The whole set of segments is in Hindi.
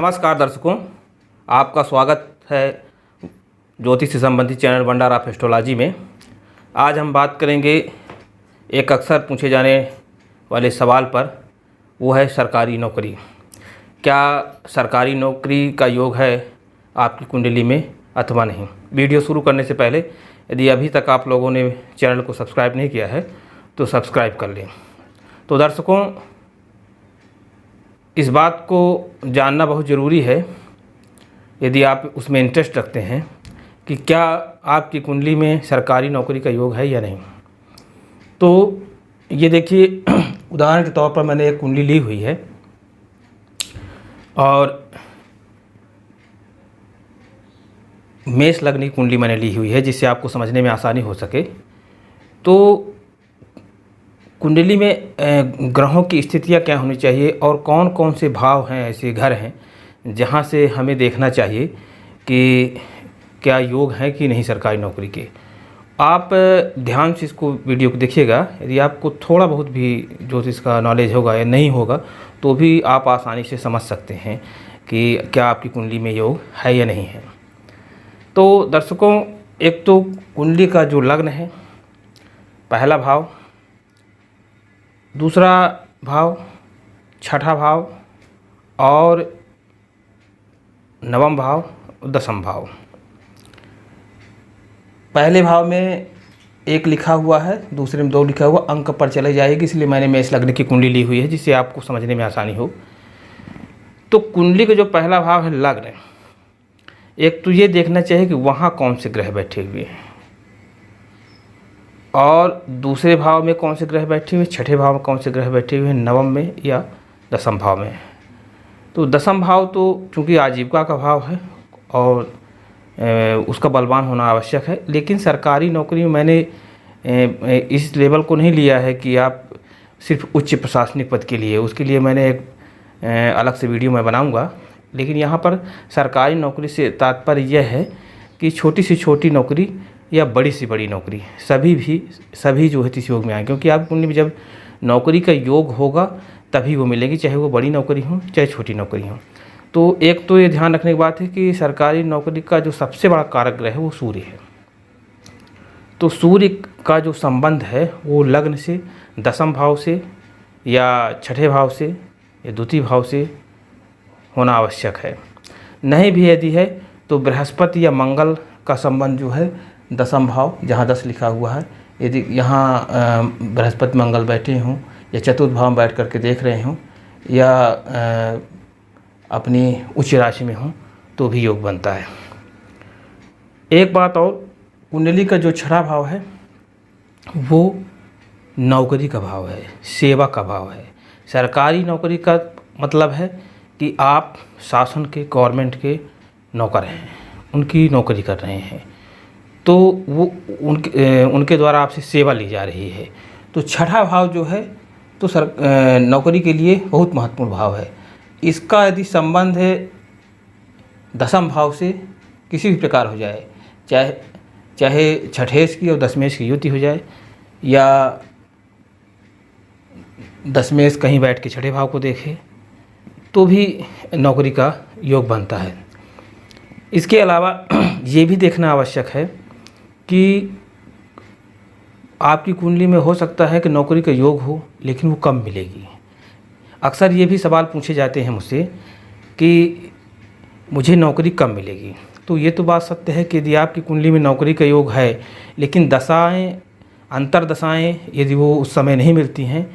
नमस्कार दर्शकों, आपका स्वागत है ज्योतिष से संबंधित चैनल वंडर ऑफ एस्ट्रोलॉजी में। आज हम बात करेंगे एक अक्सर पूछे जाने वाले सवाल पर, वो है सरकारी नौकरी। क्या सरकारी नौकरी का योग है आपकी कुंडली में अथवा नहीं। वीडियो शुरू करने से पहले यदि अभी तक आप लोगों ने चैनल को सब्सक्राइब नहीं किया है तो सब्सक्राइब कर लें। तो दर्शकों, इस बात को जानना बहुत ज़रूरी है यदि आप उसमें इंटरेस्ट रखते हैं कि क्या आपकी कुंडली में सरकारी नौकरी का योग है या नहीं। तो ये देखिए, उदाहरण के तौर पर मैंने एक कुंडली ली हुई है और मेष लग्न की कुंडली मैंने ली हुई है जिससे आपको समझने में आसानी हो सके। तो कुंडली में ग्रहों की स्थितियाँ क्या होनी चाहिए और कौन कौन से भाव हैं, ऐसे घर हैं जहाँ से हमें देखना चाहिए कि क्या योग है कि नहीं सरकारी नौकरी के। आप ध्यान से इसको वीडियो को देखिएगा। यदि आपको थोड़ा बहुत भी ज्योतिष का नॉलेज होगा या नहीं होगा तो भी आप आसानी से समझ सकते हैं कि क्या आपकी कुंडली में योग है या नहीं है। तो दर्शकों, एक तो कुंडली का जो लग्न है, पहला भाव, दूसरा भाव, छठा भाव और नवम भाव, दसम भाव। पहले भाव में 1 लिखा हुआ है, दूसरे में 2 लिखा हुआ, अंक पर चले जाएगी, इसलिए मैंने मेष लग्न की कुंडली ली हुई है जिससे आपको समझने में आसानी हो। तो कुंडली का जो पहला भाव है लग्न, एक तो ये देखना चाहिए कि वहाँ कौन से ग्रह बैठे हुए हैं और दूसरे भाव में कौन से ग्रह बैठे हुए हैं, छठे भाव में कौन से ग्रह बैठे हुए हैं, नवम में या दसम भाव में। तो दसम भाव तो चूँकि आजीविका का भाव है और उसका बलवान होना आवश्यक है, लेकिन सरकारी नौकरी में मैंने इस लेवल को नहीं लिया है कि आप सिर्फ उच्च प्रशासनिक पद के लिए, उसके लिए मैंने एक अलग से वीडियो मैं बनाऊंगा। लेकिन यहाँ पर सरकारी नौकरी से तात्पर्य यह है कि छोटी से छोटी नौकरी या बड़ी से बड़ी नौकरी सभी जो है इस योग में आए, क्योंकि आप कुंडली में जब नौकरी का योग होगा तभी वो मिलेगी, चाहे वो बड़ी नौकरी हो चाहे छोटी नौकरी हो। तो एक तो ये ध्यान रखने की बात है कि सरकारी नौकरी का जो सबसे बड़ा कारक ग्रह है वो सूर्य है। तो सूर्य का जो संबंध है वो लग्न से, दसम भाव से या छठे भाव से या द्वितीय भाव से होना आवश्यक है। नहीं भी यदि है तो बृहस्पति या मंगल का संबंध जो है दसम भाव, जहाँ 10 लिखा हुआ है, यदि यहाँ बृहस्पति मंगल बैठे हों या चतुर्थ भाव में बैठ करके देख रहे हों या अपनी उच्च राशि में हों तो भी योग बनता है। एक बात और, कुंडली का जो छठा भाव है वो नौकरी का भाव है, सेवा का भाव है। सरकारी नौकरी का मतलब है कि आप शासन के, गवर्नमेंट के नौकर हैं, उनकी नौकरी कर रहे हैं, तो वो उनके द्वारा आपसे सेवा ली जा रही है। तो छठा भाव जो है तो नौकरी के लिए बहुत महत्वपूर्ण भाव है। इसका यदि संबंध है दसम भाव से किसी भी प्रकार हो जाए, चाहे छठेश की और दसमेश की युति हो जाए या दसमेश कहीं बैठ के छठे भाव को देखे तो भी नौकरी का योग बनता है। इसके अलावा ये भी देखना आवश्यक है कि आपकी कुंडली में हो सकता है कि नौकरी का योग हो लेकिन वो कम मिलेगी। अक्सर ये भी सवाल पूछे जाते हैं मुझसे कि मुझे नौकरी कम मिलेगी। तो ये तो बात सत्य है कि यदि आपकी कुंडली में नौकरी का योग है लेकिन दशाएं, अंतर दशाएं यदि वो उस समय नहीं मिलती हैं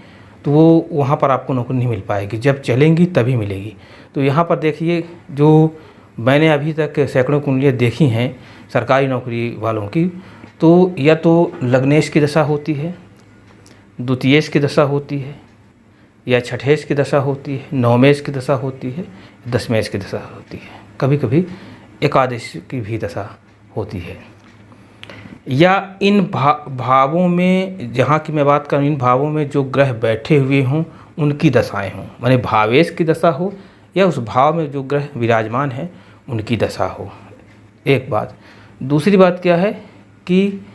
तो वो वहाँ पर आपको नौकरी नहीं मिल पाएगी, जब चलेंगी तभी मिलेगी। तो यहाँ पर देखिए, जो मैंने अभी तक सैकड़ों कुंडलियाँ देखी हैं सरकारी नौकरी वालों की, तो या तो लग्नेश की दशा होती है, द्वितीयेश की दशा होती है या छठेश की दशा होती है, नवमेश की दशा होती है, दसमेश की दशा होती है, कभी कभी एकादश की भी दशा होती है। या इन भावों में, जहाँ की मैं बात करूँ, इन भावों में जो ग्रह बैठे हुए हों उनकी दशाएं हों, माने भावेश की दशा हो या उस भाव में जो ग्रह विराजमान है उनकी दशा हो। एक बात। दूसरी बात क्या है कि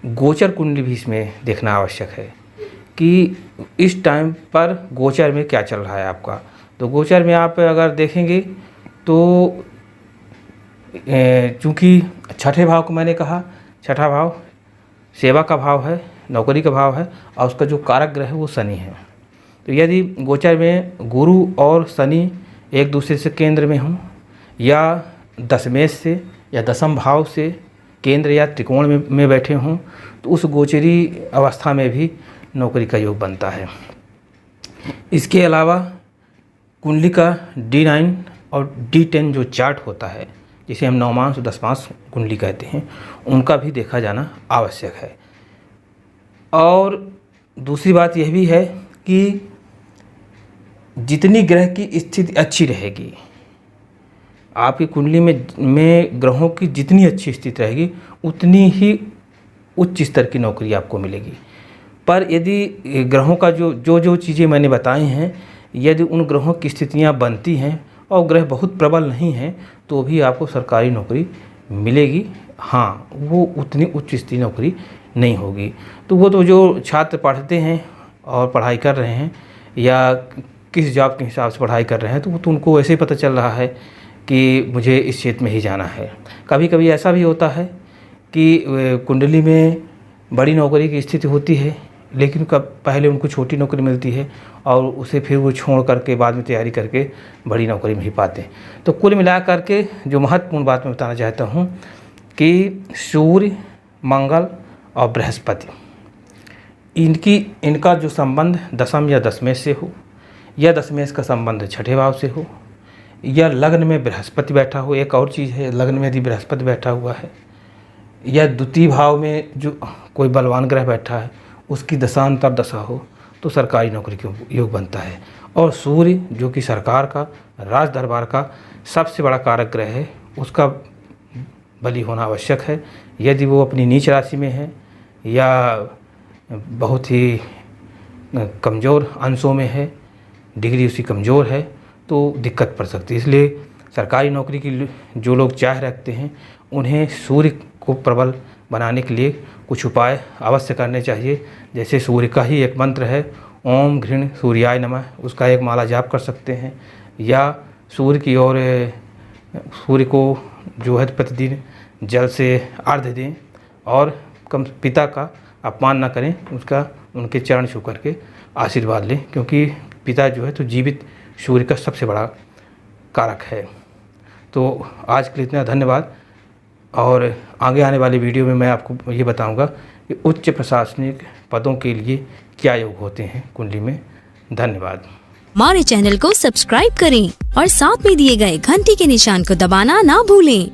गोचर कुंडली भी इसमें देखना आवश्यक है कि इस टाइम पर गोचर में क्या चल रहा है आपका। तो गोचर में आप अगर देखेंगे तो चूँकि छठे भाव को मैंने कहा, छठा भाव सेवा का भाव है, नौकरी का भाव है, और उसका जो कारक ग्रह है वो शनि है। तो यदि गोचर में गुरु और शनि एक दूसरे से केंद्र में हों, या दशमेश से या दशम भाव से केंद्र या त्रिकोण में बैठे हों, तो उस गोचरी अवस्था में भी नौकरी का योग बनता है। इसके अलावा कुंडली का D9 और D10 जो चार्ट होता है, जिसे हम नवमांश 10वांश कुंडली कहते हैं, उनका भी देखा जाना आवश्यक है। और दूसरी बात यह भी है कि जितनी ग्रह की स्थिति अच्छी रहेगी, आपकी कुंडली में ग्रहों की जितनी अच्छी स्थिति रहेगी, उतनी ही उच्च स्तर की नौकरी आपको मिलेगी। पर यदि ग्रहों का जो चीज़ें मैंने बताई हैं, यदि उन ग्रहों की स्थितियां बनती हैं और ग्रह बहुत प्रबल नहीं हैं, तो भी आपको सरकारी नौकरी मिलेगी। हाँ, वो उतनी उच्च स्तर नौकरी नहीं होगी। तो वो तो जो छात्र पढ़ते हैं और पढ़ाई कर रहे हैं, या किस जॉब के हिसाब से पढ़ाई कर रहे हैं, तो वो तो उनको ऐसे ही पता चल रहा है कि मुझे इस क्षेत्र में ही जाना है। कभी कभी ऐसा भी होता है कि कुंडली में बड़ी नौकरी की स्थिति होती है, लेकिन पहले उनको छोटी नौकरी मिलती है और उसे फिर वो छोड़ करके बाद में तैयारी करके बड़ी नौकरी नहीं पाते। तो कुल मिला करके जो महत्वपूर्ण बात मैं बताना चाहता हूँ कि सूर्य, मंगल और बृहस्पति, इनका जो संबंध दशम या दशमेश से हो, या दशमेश का संबंध छठे भाव से हो, या लग्न में बृहस्पति बैठा हो। एक और चीज़ है, लग्न में यदि बृहस्पति बैठा हुआ है, या द्वितीय भाव में जो कोई बलवान ग्रह बैठा है, उसकी दशांतर दशा हो, तो सरकारी नौकरी का योग बनता है। और सूर्य जो कि सरकार का, राज दरबार का सबसे बड़ा कारक ग्रह है, उसका बली होना आवश्यक है। यदि वो अपनी नीच राशि में है या बहुत ही कमज़ोर अंशों में है, डिग्री उसकी कमज़ोर है, तो दिक्कत पड़ सकती है। इसलिए सरकारी नौकरी की जो लोग चाह रखते हैं, उन्हें सूर्य को प्रबल बनाने के लिए कुछ उपाय अवश्य करने चाहिए। जैसे सूर्य का ही एक मंत्र है, ओम घृण सूर्याय नमः, उसका एक माला जाप कर सकते हैं। या सूर्य की ओर, सूर्य को जो है प्रतिदिन जल से अर्घ्य दें, और पिता का अपमान न करें, उनके चरण छू करके आशीर्वाद लें, क्योंकि पिता जो है तो जीवित सूर्य का सबसे बड़ा कारक है। तो आज के लिए इतना, धन्यवाद। और आगे आने वाली वीडियो में मैं आपको ये बताऊंगा कि उच्च प्रशासनिक पदों के लिए क्या योग होते हैं कुंडली में। धन्यवाद। हमारे चैनल को सब्सक्राइब करें और साथ में दिए गए घंटी के निशान को दबाना ना भूलें।